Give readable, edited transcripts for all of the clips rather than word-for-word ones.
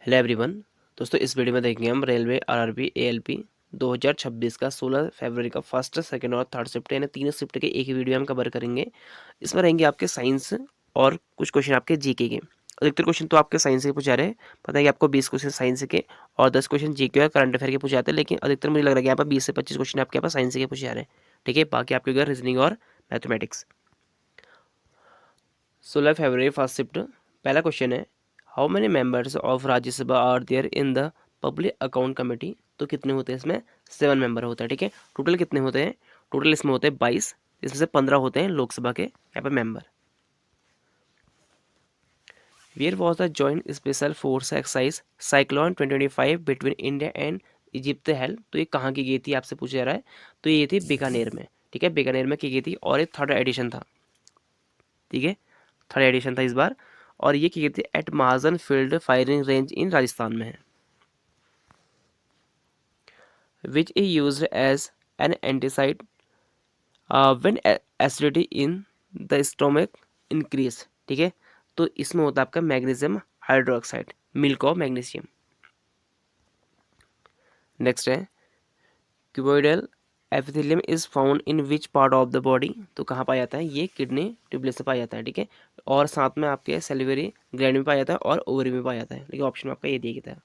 Hello everyone. दोस्तों इस video में देखेंगे हम रेलवे आरआरबी एएलपी 2026 का 16 फरवरी का फर्स्ट सेकंड और थर्ड शिफ्ट यानी तीनों शिफ्ट के एक ही वीडियो हम कवर करेंगे। इसमें रहेंगे आपके साइंस और कुछ क्वेश्चन आपके जीके के। अधिकतर क्वेश्चन तो आपके साइंस के पूछा रहे हैं। पता है कि आपको 20 क्वेश्चन साइंस के और 10 क्वेश्चन जीके और करंट अफेयर के पूछे जाते हैं, लेकिन अधिकतर मुझे लग रहा है कि यहाँ पर 20 से 25 क्वेश्चन आपके यहाँ पर साइंस के पूछे जा रहे हैं। ठीक है, बाकी आपके उधर रीजनिंग और मैथमेटिक्स। 16 फरवरी फर्स्ट शिफ्ट। पहला क्वेश्चन है, how many members of Rajya Sabha are there in the public account committee. तो कितने होते हैं इसमें? 7 मेंबर होते हैं। ठीक है, टोटल कितने होते हैं? टोटल इसमें होते हैं 22, इसमें से 15 होते हैं लोकसभा के यहाँ पे member. Where was the joint special force exercise cyclone 2025 between India and Egypt held. तो ये कहाँ की गई थी आपसे पूछा जा रहा है। तो ये थी बीकानेर में। ठीक है, बीकानेर में की गई थी और ये थर्ड एडिशन था। ठीक है, थर्ड एडिशन था इस बार। और ये की गई थी at Mahajan field firing range in Rajasthan में है। Which is use as an antacid when acidity in the stomach increase. ठीक है, तो इसमें होता है आपका magnesium hydroxide, milk of magnesium. Next है, cuboidal epithelium is found in which part of the body. तो कहाँ पाया जाता है? ये किडनी ट्यूबलेस से पाया जाता है। ठीक है, और साथ में आपके सेलिवरी ग्लैंड में पाया जाता है और ओवरी में पाया जाता है। लेकिन ऑप्शन में आपका ये दिया गया था।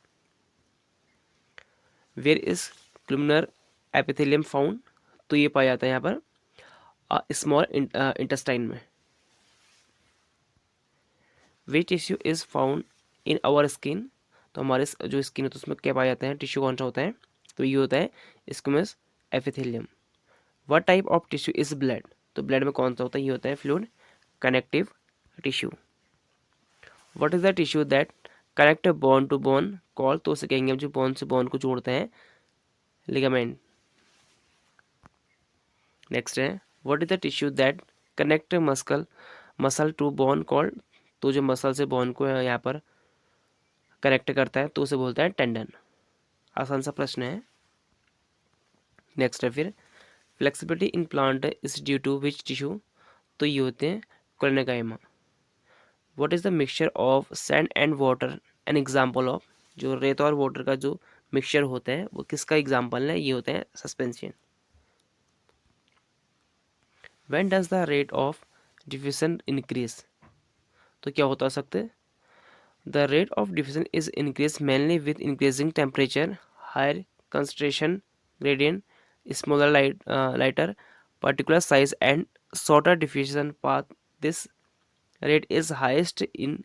Where is columnar epithelium found. तो ये पाया जाता है यहाँ पर स्मॉल इंटेस्टाइन में। Which tissue is found in our skin. तो हमारे जो स्किन है तो उसमें क्या पाया जाता है? टिश्यू कौन सा होता है? तो ये होता है squamous epithelium. What type of tissue is blood. तो ब्लड में कौन सा होता है? ये होता है fluid connective tissue. What is the tissue that connect bone to bone call. तो उसे कहेंगे हम जो बोन से बोन को जोड़ते हैं, लिगामेंट। नेक्स्ट है, what is the tissue that connect muscle to bone called. तो जो मसल से बोन को यहाँ पर कनेक्ट करता है तो उसे बोलता है टेंडन। आसान सा प्रश्न है। नेक्स्ट है फिर, flexibility in plant is due to which tissue. तो ये होते हैं collenchyma. What is the mixture of sand and water an example of. जो रेत और वाटर का जो मिक्सचर होता है वो किसका एग्जाम्पल है? ये होता है suspension. When does the rate of diffusion increase. तो क्या होता सकता है? The rate of diffusion is increase mainly with increasing temperature, higher concentration gradient, smaller lighter particular size and shorter diffusion path. This rate is highest in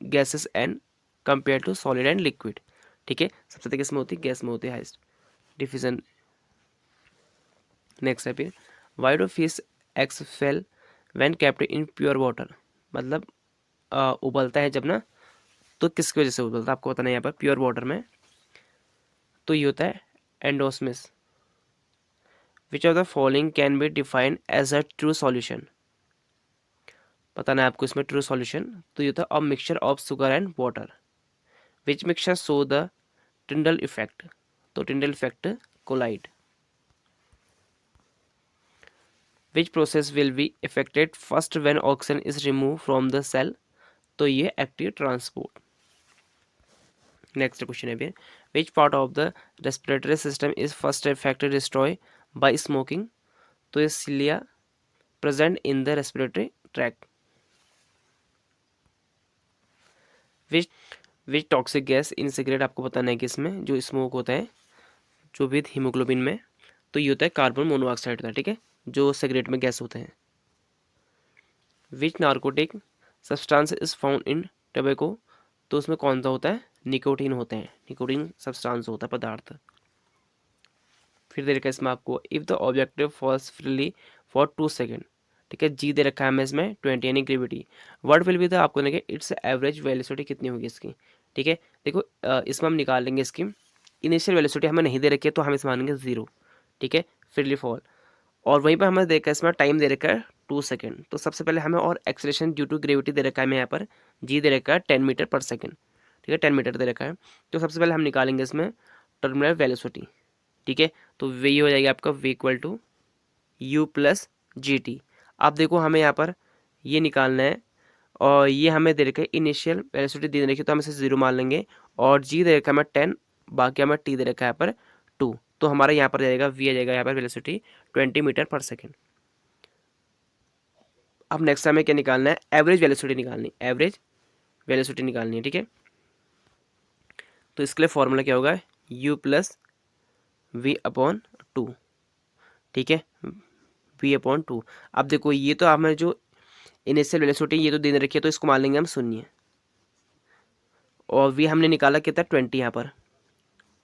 gases and compared to solid and liquid. ठीक है, सबसे अधिक इसमें होती है gas में होती है हाइस्ट डिफ्यूजन। नेक्स्ट है फिर, why do fish x fail when kept in pure water. मतलब उबलता है जब ना, तो किसकी वजह से उबलता है आपको बताना है यहाँ पर प्योर वाटर में। तो ये होता है endosmosis. Which of the following can be defined as a true solution. बताना है आपको इसमें ट्रू सॉल्यूशन। तो ये होता है a mixture of sugar and water. Which mixture show the Tyndall effect. तो Tyndall effect colloid. Which process will be affected first when oxygen is remove from the cell. तो ये एक्टिव ट्रांसपोर्ट। नेक्स्ट क्वेश्चन है फिर, which part of the respiratory system is first affected destroy by smoking. तो ये cilia present in the respiratory track. Which which toxic gas in cigarette. आपको बताना है कि इसमें जो स्मोक होता है जो विद हीमोग्लोबिन में, तो ये होता है कार्बन मोनोऑक्साइड होता है। ठीक है, जो सिगरेट में गैस होते हैं। Which narcotic substance is found in tobacco. तो उसमें कौन सा होता है? निकोटीन होते हैं, निकोटीन सब्सटेंस होता है पदार्थ। फिर दे रखा है इसमें आपको, if the objective falls freely for 2 second. ठीक है, जी दे रखा है हमें इसमें 20 यानी gravity. What will be the आपको देंगे इट्स एवरेज वेलोसिटी कितनी होगी इसकी। ठीक है, देखो इसमें हम निकाल लेंगे इसकी इनिशियल वेलोसिटी हमें नहीं दे रखी है तो हम इसमें मानेंगे 0। ठीक है, फ्रीली फॉल। और वहीं पर हमें देखा है इसमें टाइम दे रखा है 2 सेकेंड। तो सबसे पहले हमें और एक्सेलरेशन ड्यू टू ग्रेविटी दे रखा है हमें यहाँ पर जी दे रखा है 10 मीटर पर सेकेंड। ठीक है, 10 मीटर दे रखा है। तो सबसे पहले हम निकालेंगे इसमें टर्मिनल वेलोसिटी। ठीक है, तो वही हो जाएगा आपका v equal to u plus g t. आप देखो हमें यहाँ पर ये निकालना है और ये हमें दे रखा है इनिशियल वेलोसिटी दे रखी है, तो हम इसे 0 मान लेंगे। और जी दे रखा है हमें 10, बाकी हमें टी दे रखा है यहाँ पर 2। तो हमारा यहाँ पर जाएगा वी आ जाएगा यहाँ पर वेलोसिटी 20 मीटर पर सेकेंड। अब नेक्स्ट हमें क्या निकालना है, एवरेज वेलोसिटी निकालनी, एवरेज वेलोसिटी निकालनी है, ठीक है। तो इसके लिए फॉर्मूला क्या होगा, u प्लस वी अपॉन 2, ठीक है, वी अपॉन 2। अब देखो ये तो हमें जो इनिशियल वेलोसिटी ये तो दे रखी है, तो इसको मान लेंगे हम 0, और वी हमने निकाला कितना 20 यहाँ पर,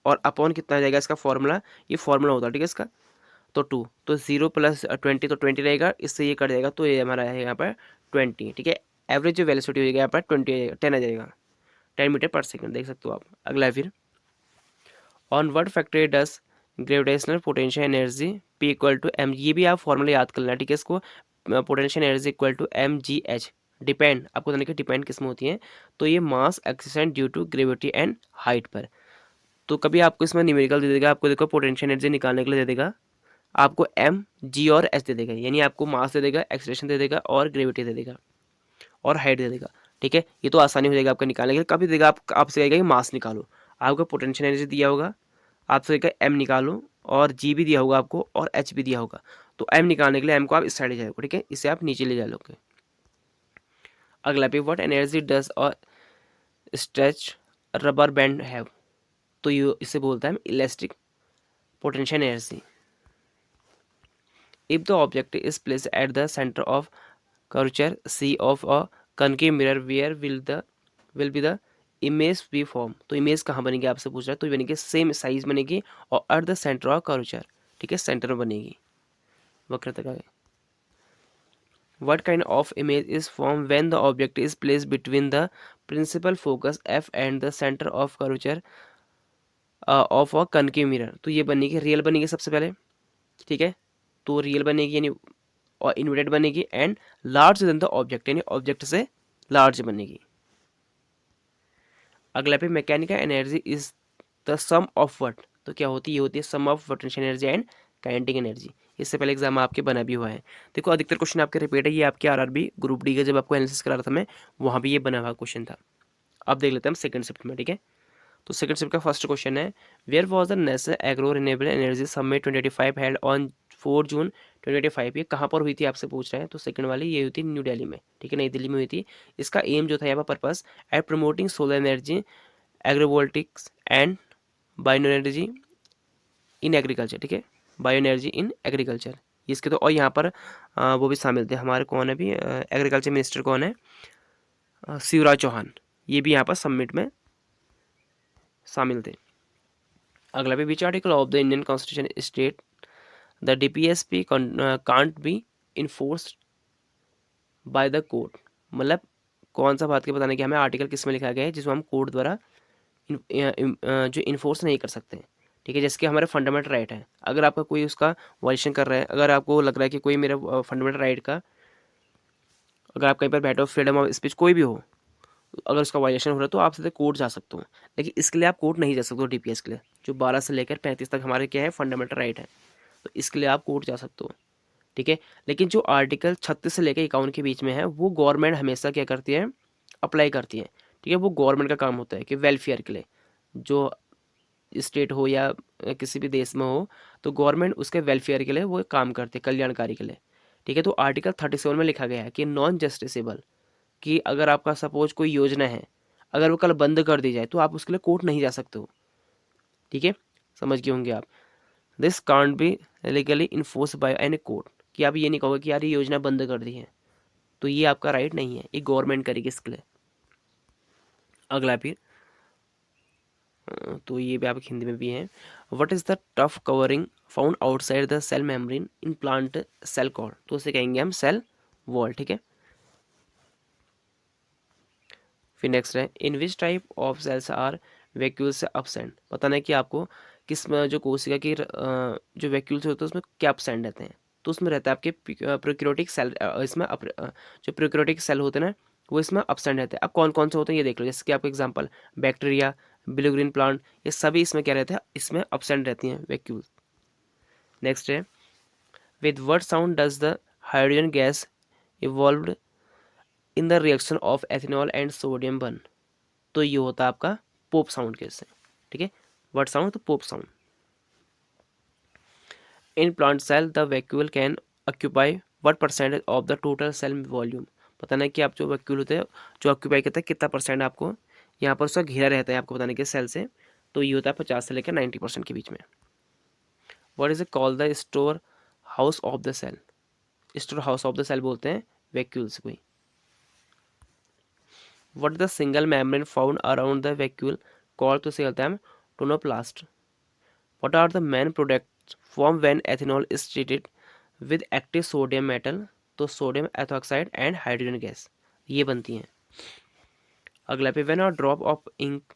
और अपॉन कितना आ जाएगा इसका फॉर्मूला, ये फॉर्मूला होता है, ठीक है इसका। तो 2, तो 0 प्लस 20 तो 20 रहेगा, इससे ये कट जाएगा, तो ये हमारा है यहाँ पर 20, ठीक है। एवरेज जो वेलोसिटी हो जाएगा यहाँ पर 10 आ जाएगा, 10 मीटर पर सेकेंड, देख सकते हो आप। अगला है फिर, on what factor does gravitational potential energy P equal to M, ये भी आप फॉर्मूला याद कर लेना, ठीक है। इसको potential energy equal to M G H, depend आपको बताने की डिपेंड किस में होती है, तो ये mass acceleration due to gravity and height पर। तो कभी आपको इसमें न्यूमेरिकल दे देगा, आपको देखो पोटेंशियल एनर्जी निकालने के लिए दे देगा, आपको एम जी और एच दे देगा, यानी आपको मास दे देगा, एक्सिलेरेशन दे देगा और ग्रेविटी दे देगा और हाइट दे देगा, ठीक है। ये तो आसानी हो जाएगा आपका निकालने के लिए। कभी देगा आपसे कहेगा कि मास निकालो, आपको पोटेंशियल एनर्जी दिया होगा, आपसे कहेगा एम निकालो, और जी भी दिया होगा आपको और एच भी दिया होगा। तो एम निकालने के लिए एम को आप इस साइड ले जाओगे, ठीक है, इसे आप नीचे ले जा लोगे। अगला पे, व्हाट एनर्जी डज और स्ट्रेच रबर बैंड हैव, तो ये इसे बोलता है elastic potential energy. If the object is place at the centre of curvature C of a concave mirror where will be the image be form, तो image कहाँ बनेगी आपसे पूछ रहा है, तो ये बनेगी सेम साइज बनेगी और eight the centre of curvature, ठीक है, सेंटर में बनेगी वक्रता का। What kind of image is formed when the object is placed between the principal focus f and the center of curvature of a concave mirror, तो ये बनेगी real बनेगी सबसे पहले, ठीक है। तो रियल बनेगी यानी और इन्वर्टेड बनेगी and large than the object, यानी ऑब्जेक्ट से लार्ज बनेगी। अगला पे, mechanical energy is the sum of what, तो क्या होती है, ये होती है sum of potential energy and kinetic energy. इससे पहले एग्जाम आपके बना भी हुआ है। देखो अधिकतर क्वेश्चन आपके रिपीट है, ये आपके आरआरबी ग्रुप डी का जब आपको एनालिसिस करा रहा था मैं, वहाँ भी ये बना हुआ क्वेश्चन था। अब देख लेते हैं हम सेकंड शिफ्ट में, ठीक है। तो सेकंड शिफ्ट का फर्स्ट क्वेश्चन है, where was the national agro renewable energy summit 2025 held on 4 June 2025, ये कहाँ पर हुई थी आपसे पूछ रहे हैं। तो सेकंड वाली ये हुई थी न्यू दिल्ली में, ठीक है, नई दिल्ली में हुई थी। इसका एम जो था यहाँ पर purpose at promoting solar energy, agrovoltaics and bio energy in agriculture, ठीक है, बायो एनर्जी इन एग्रीकल्चर इसके। तो और यहाँ पर वो भी शामिल थे हमारे, कौन है भी एग्रीकल्चर मिनिस्टर कौन है, शिवराज चौहान, ये भी यहाँ पर समिट में शामिल थे। अगला भी, विच article of the Indian constitution state the DPSP can't be enforced by the court, मतलब कौन सा बात के बताने की हमें आर्टिकल किस में लिखा गया है जिसको हम कोर्ट द्वारा जो इन्फोर्स नहीं कर सकते, ठीक है। जैसे कि हमारे फंडामेंटल राइट है, अगर आपका कोई उसका वायलेशन कर रहा है, अगर आपको लग रहा है कि कोई मेरा फंडामेंटल राइट का, अगर आप कहीं पर बैठे हो, फ्रीडम ऑफ स्पीच कोई भी हो, अगर उसका वायलेशन हो रहा है तो आप सीधे कोर्ट जा सकते हो। लेकिन इसके लिए आप कोर्ट नहीं जा सकते हो, डीपीएस के लिए जो 12 से लेकर 35 तक हमारे क्या है फंडामेंटल राइट है, तो इसके लिए आप कोर्ट जा सकते हो, ठीक है। लेकिन जो आर्टिकल 36 से लेकर 51 के बीच में है, वो गवर्नमेंट हमेशा क्या करती है, अप्लाई करती है, ठीक है। वो गवर्नमेंट का काम होता है कि वेलफेयर के लिए, जो स्टेट हो या किसी भी देश में हो, तो गवर्नमेंट उसके वेलफेयर के लिए वो काम करती है, कल्याणकारी के लिए, ठीक है। तो आर्टिकल 37 में लिखा गया है कि नॉन जस्टिसेबल, कि अगर आपका सपोज कोई योजना है, अगर वो कल बंद कर दी जाए तो आप उसके लिए कोर्ट नहीं जा सकते हो, ठीक है, समझ गए होंगे आप। This can't be legally enforce by any court, कि आप ये नहीं कहोगे कि यार ये योजना बंद कर दी है, तो ये आपका राइट नहीं है, ये गवर्नमेंट करेगी इसके लिए। अगला फिर, तो ये भी आप हिंदी में भी है, what is the tough covering found outside the cell membrane in plant cell called, तो उसे कहेंगे हम सेल वॉल, ठीक है। फिर नेक्स्ट है, in which type of cells are vacuoles absent, बताना है कि आपको किस में जो कोशिका की जो वैक्यूल्स होते हैं उसमें क्या अपसेंट रहते हैं। तो उसमें रहता है आपके प्रोक्रियोटिक सेल, इसमें जो प्रोक्रियोटिक सेल होते हैं ना, वो इसमें अपसेंट रहते हैं। अब कौन कौन से होते हैं ये देख लो, जैसे कि आपको example bacteria, blue green plant, ये सभी इसमें क्या रहते हैं, इसमें अपसेंट रहती हैं वैक्यूल। नेक्स्ट है, with what sound does the hydrogen gas evolve in the reaction of ethanol and sodium burn, तो ये होता है आपका पोप साउंड केस है, ठीक है। What sound? तो pop sound. In plant cell the vacuole can occupy what percentage of the total cell volume. बताना है कि आप जो वैक्यूल होते हैं जो ऑक्यूपाई करता है कितना परसेंट आपको यहाँ पर उसका घेरा रहता है, आपको बताने के सेल से, तो ये होता है 50 से लेकर 90% के बीच में। What is called the store house of the cell? Store house of the cell बोलते हैं वैक्यूल्स को। What is the single membrane found around the vacuole called? तो से कहते हैं हम tonoplast. What are the main products formed when ethanol is treated with active sodium metal? तो sodium ethoxide and hydrogen gas ये बनती हैं। अगला पे when a drop of ink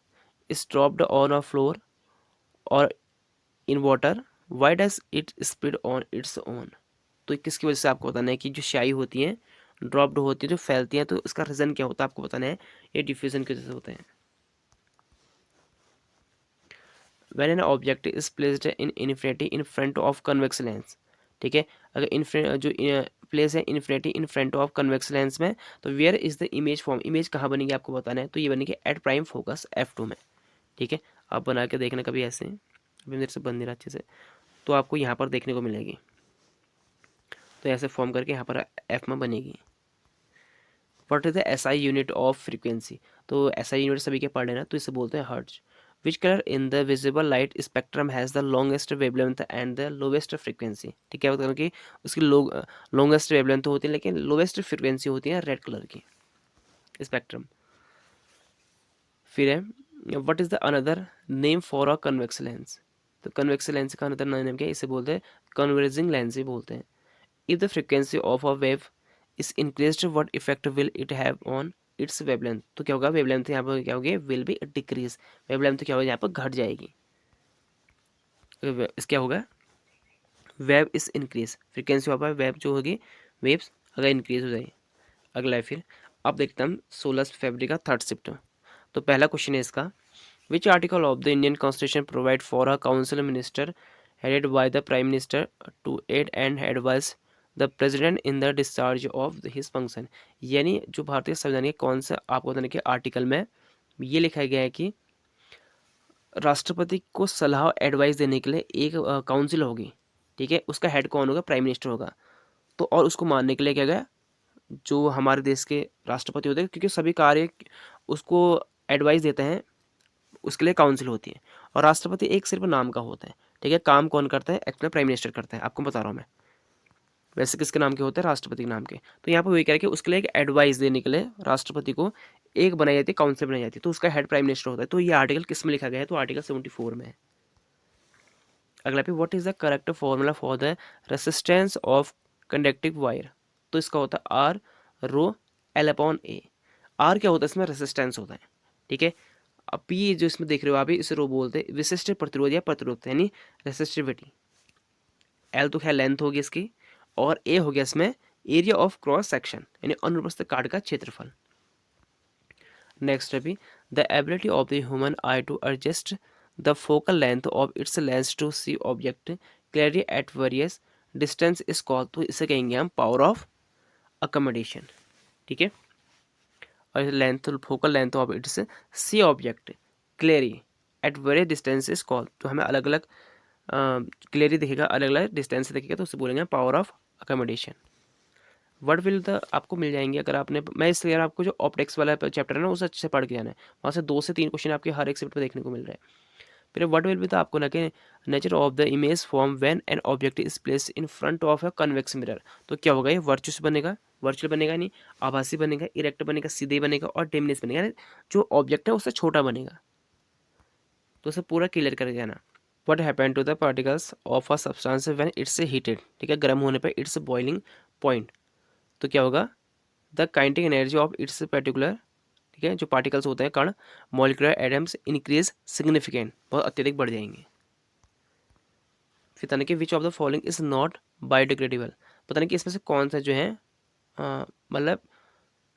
is dropped on a floor और in water why does it spread on its own? तो किसकी वजह से आपको बताना है कि जो स्याही होती है ड्रॉप्ड होती है जो फैलती हैं, तो इसका रीजन क्या होता है आपको बताना है। ये डिफ्यूजन की वजह से होते हैं। When an object is placed in infinity in front of convex lens, ठीक है, अगर जो प्लेस है infinity in front of convex lens में, तो where is the image form? Image कहाँ बनेगी आपको बताना है, तो ये बनेगी एट प्राइम फोकस F2 में, ठीक है। आप बना के देखना कभी ऐसे, अभी मेरे से बन नहीं रहा अच्छे से, तो आपको यहाँ पर देखने को मिलेगी, तो ऐसे फॉर्म करके यहाँ पर F में बनेगी। What is the SI unit of frequency? तो SI यूनिट सभी के पढ़ लेना, तो इसे बोलते हैं hertz. Which colour in the visible light spectrum has the longest wavelength and the lowest frequency? ठीक है, मतलब कि उसकी लॉन्गेस्ट वेवलेंथ होती है लेकिन लोवेस्ट फ्रीक्वेंसी होती है रेड कलर की स्पेक्ट्रम। फिर है what is the another name for a convex lens? तो कन्वेक्स लेंस का अनदर नेम क्या है? इसे बोलते हैं कन्वर्जिंग लेंस ही बोलते हैं। If the frequency of a wave is increased what effect will it have on it's wavelength? तो क्या होगा, वेवलेंथ यहाँ पर क्या होगी, विल बी डिक्रीज। वेवलेंथ क्या होगा, यहाँ पर घट जाएगी। इस क्या होगा, wave is increase, frequency of wave जो होगी, वेव्स अगर इंक्रीज हो जाएगी। अगला है फिर, अब देखते हैं हम 16 फरवरी का थर्ड शिफ्ट। तो पहला क्वेश्चन है इसका, which article of the Indian constitution provide for a council minister headed by the prime minister to aid and advise the president in the discharge of his function? यानी जो भारतीय संविधान के कौन से आपको बताने के आर्टिकल में ये लिखा गया है कि राष्ट्रपति को सलाह एडवाइस देने के लिए एक काउंसिल होगी, ठीक है, उसका हेड कौन होगा, प्राइम मिनिस्टर होगा। तो और उसको मानने के लिए क्या गया, जो हमारे देश के राष्ट्रपति होते हैं, क्योंकि सभी कार्य उसको एडवाइस देते हैं, उसके लिए काउंसिल होती है। और राष्ट्रपति एक सिर्फ नाम का होता है, ठीक है, काम कौन करता है, एक्चुअली प्राइम मिनिस्टर करता है, आपको बता रहा हूँ मैं। वैसे किसके नाम के होते हैं, राष्ट्रपति के नाम के। तो यहाँ पर वही कह रहे कि उसके लिए एक एडवाइस देने के लिए राष्ट्रपति को एक बनाई जाती है, काउंसिल बनाई जाती है, तो उसका हेड प्राइम मिनिस्टर होता है। तो ये आर्टिकल किस में लिखा गया है, तो आर्टिकल 74 में है। अगला पे what is the correct formula for the resistance of conductive wire? तो इसका होता है R rho L upon A. R क्या होता है, इसमें रेसिस्टेंस होता है, ठीक है। अब पी जो इसमें देख रहे हो आप, इसे रो बोलते हैं विशिष्ट प्रतिरोध या प्रतिरोध, यानी रेसिस्टिविटी। एल तो खैर लेंथ होगी इसकी, और ए हो गया इसमें एरिया ऑफ क्रॉस सेक्शन, यानी अनुप्रस्थ काट का क्षेत्रफल। नेक्स्ट है भी the ability of the human eye to adjust the focal length of its lens to see object clearly at various distance is called, तो इसे कहेंगे हम पावर ऑफ अकोमोडेशन, ठीक है। और length focal length of its see object clearly at various distance is called, तो हमें अलग अलग क्लियरली दिखेगा, अलग अलग डिस्टेंस से दिखेगा, तो उसे बोलेंगे power of accommodation. Word will the आपको मिल जाएंगे अगर आपने, मैं इसलिए आपको जो ऑप्टिक्स वाला चैप्टर है ना उसे अच्छे से पढ़ के जाना है, वहाँ से 2 से 3 क्वेश्चन आपके हर एक शिफ्ट पे देखने को मिल रहा है। फिर वर्ड विल भी तो आपको लगे nature of the image form when an object is place in front of a convex mirror, तो क्या होगा, ये वर्चुअस बनेगा, वर्चुअल बनेगा नहीं, आभासी बनेगा, इरेक्ट बनेगा, सीधे बनेगा, और डिमिनिश बनेगा, जो ऑब्जेक्ट है उससे छोटा बनेगा। तो उसे पूरा क्लियर करके जाना। What happened to the particles of a substance when it's heated, ठीक है, गर्म होने पर इट्स बॉइलिंग पॉइंट, तो क्या होगा, the kinetic energy of its particular, ठीक है, जो पार्टिकल्स होते हैं कण मॉलिक्यूलर एटम्स इंक्रीज सिग्निफिकेंट, बहुत अत्यधिक बढ़ जाएंगे। फिर पता नहीं कि विच of the following is not biodegradable, पता नहीं कि इसमें से कौन सा जो है मतलब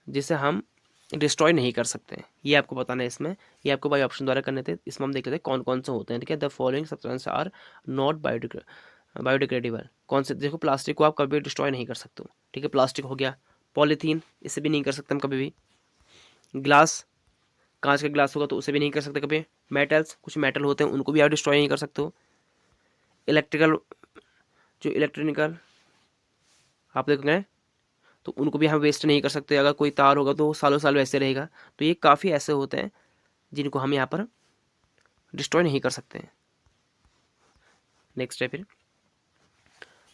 जिसे हम डिस्ट्रॉय नहीं कर सकते हैं, ये आपको बताना है इसमें। ये आपको बाई ऑप्शन द्वारा करने थे, इसमें हम देख लेते हैं कौन कौन से होते हैं, ठीक है। The following substance are not biodegradable, कौन से, देखो प्लास्टिक को आप कभी डिस्ट्रॉय नहीं कर सकते हो, ठीक है, प्लास्टिक हो गया, पॉलीथीन, इसे भी नहीं कर सकते हम कभी भी। ग्लास, कांच का ग्लास होगा तो उसे भी नहीं कर सकते कभी। मेटल्स, कुछ मेटल होते हैं उनको भी आप डिस्ट्रॉय नहीं कर सकते हो। इलेक्ट्रिकल, जो इलेक्ट्रिकल आप देखोगे तो उनको भी हम वेस्ट नहीं कर सकते। अगर कोई तार होगा तो वो सालों साल वैसे रहेगा। तो ये काफ़ी ऐसे होते हैं जिनको हम यहाँ पर डिस्ट्रॉय नहीं कर सकते हैं। नेक्स्ट है फिर,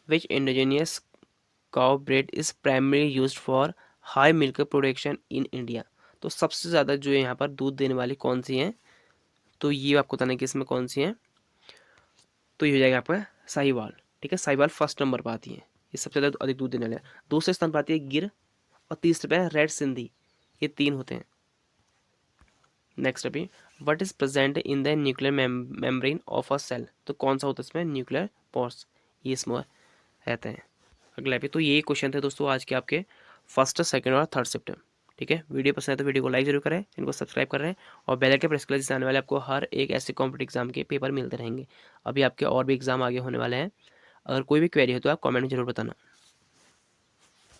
which indigenous cow breed is primary used for high milk production in India. तो सबसे ज़्यादा जो है यहाँ पर दूध देने वाली कौन सी है, तो ये आपको बताना है कि इसमें कौन सी है। तो ये हो जाएगा आपका साहिवाल। ठीक है, साहिवाल फर्स्ट नंबर पर आती है, ये सबसे ज़्यादा अधिक दूध देने वाले हैं। दूसरे स्थान पर आती है गिर, और तीसरे पे रेड सिंधी। ये 3 होते हैं। नेक्स्ट अभी, what is present in the nuclear membrane of a cell. तो कौन सा होता है इसमें, न्यूक्लियर पोर्स, ये इसमें रहते हैं। अगला भी, तो यही क्वेश्चन थे दोस्तों आज के आपके फर्स्ट, सेकंड और थर्ड शिफ्ट। ठीक है, वीडियो पसंद है तो वीडियो को लाइक जरूर करें, इनको सब्सक्राइब कर रहे हैं, और बेल आइकन प्रेस कर, जिससे आने वाले आपको हर एक ऐसे कॉम्पिटिटिव एग्जाम के पेपर मिलते रहेंगे। अभी आपके और भी एग्जाम आगे होने वाले हैं। अगर कोई भी क्वेरी हो तो आप कमेंट में जरूर बताना।